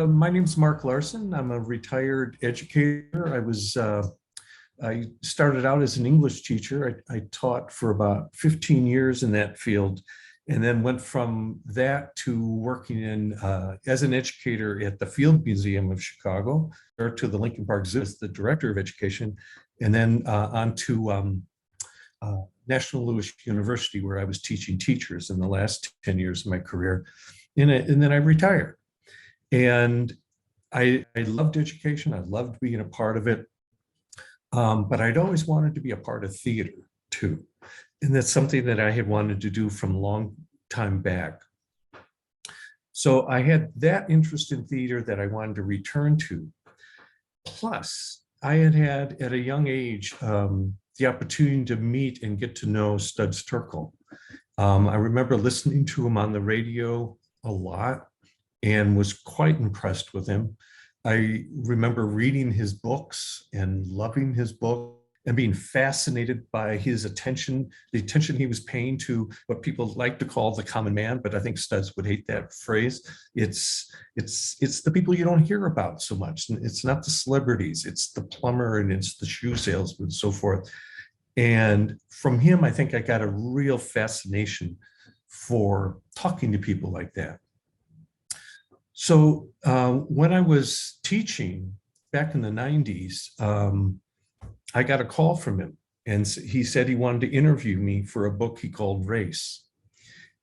My name's Mark Larson. I'm a retired educator. I started out as an English teacher. I taught for about 15 years in that field, and then went from that to working as an educator at the Field Museum of Chicago, or to the Lincoln Park Zoo as the director of education, and then on to National Louis University, where I was teaching teachers in the last 10 years of my career. And then I retired. And I loved education. I loved being a part of it. But I'd always wanted to be a part of theater too. And that's something that I had wanted to do from a long time back. So I had that interest in theater that I wanted to return to. Plus, I had at a young age, the opportunity to meet and get to know Studs Terkel. I remember listening to him on the radio a lot and was quite impressed with him. I remember reading his books and loving his book and being fascinated by his attention, the attention he was paying to what people like to call the common man, but I think Studs would hate that phrase. It's the people you don't hear about so much. It's not the celebrities, it's the plumber and it's the shoe salesman and so forth. And from him, I think I got a real fascination for talking to people like that. So when I was teaching back in the 90s, I got a call from him, and he said he wanted to interview me for a book he called Race.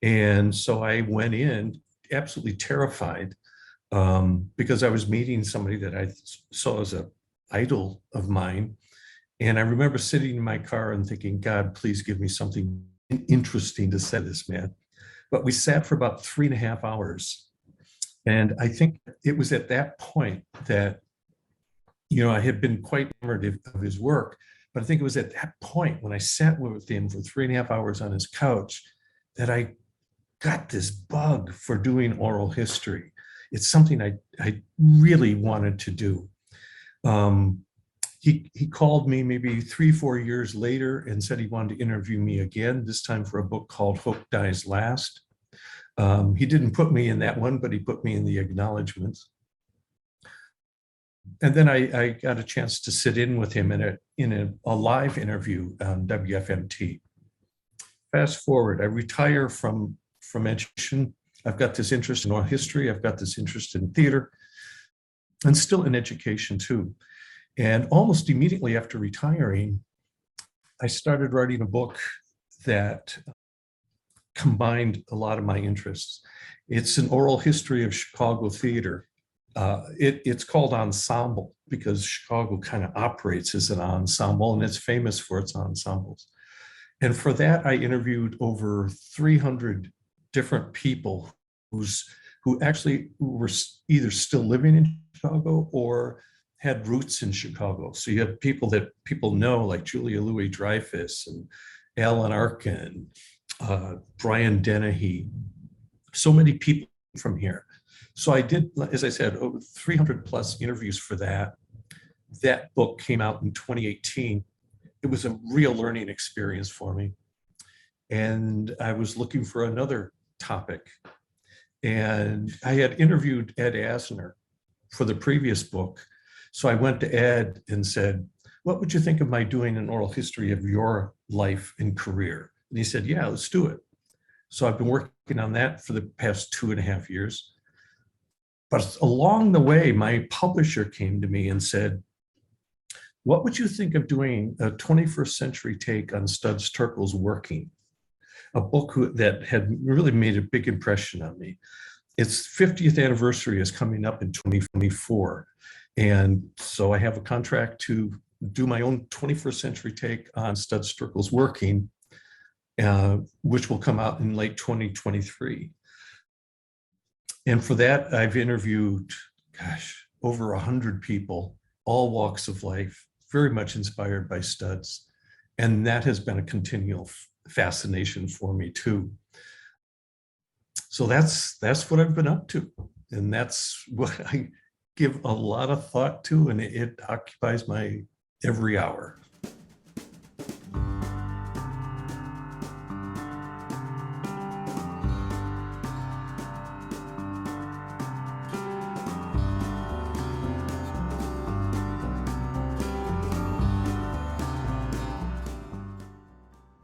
And so I went in absolutely terrified because I was meeting somebody that I saw as an idol of mine. And I remember sitting in my car and thinking, God, please give me something interesting to say to this man. But we sat for about 3.5 hours. And I think it was at that point that, I had been quite enamored of his work, but I think it was at that point when I sat with him for 3.5 hours on his couch that I got this bug for doing oral history. It's something I really wanted to do. He called me maybe 3-4 years later and said he wanted to interview me again, this time for a book called Hope Dies Last. He didn't put me in that one, but he put me in the acknowledgments. And then I got a chance to sit in with him in a live interview on WFMT. Fast forward, I retire from education. I've got this interest in oral history. I've got this interest in theater, and still in education too. And almost immediately after retiring, I started writing a book that combined a lot of my interests. It's an oral history of Chicago theater. It's called Ensemble because Chicago kind of operates as an ensemble, and it's famous for its ensembles. And for that, I interviewed over 300 different people who were either still living in Chicago or had roots in Chicago. So you have people that people know, like Julia Louis-Dreyfus and Alan Arkin, Brian Dennehy, so many people from here. So I did, as I said, over 300 plus interviews for that. That book came out in 2018. It was a real learning experience for me. And I was looking for another topic. And I had interviewed Ed Asner for the previous book. So I went to Ed and said, what would you think of my doing an oral history of your life and career? And he said, yeah, let's do it. So I've been working on that for the past 2.5 years. But along the way, my publisher came to me and said, what would you think of doing a 21st century take on Studs Terkel's working? A book that had really made a big impression on me. Its 50th anniversary is coming up in 2024. And so I have a contract to do my own 21st century take on Studs Terkel's working, which will come out in late 2023. And for that, I've interviewed, over 100 people, all walks of life, very much inspired by Studs. And that has been a continual fascination for me too. So that's what I've been up to. And that's what I give a lot of thought to, and it occupies my every hour.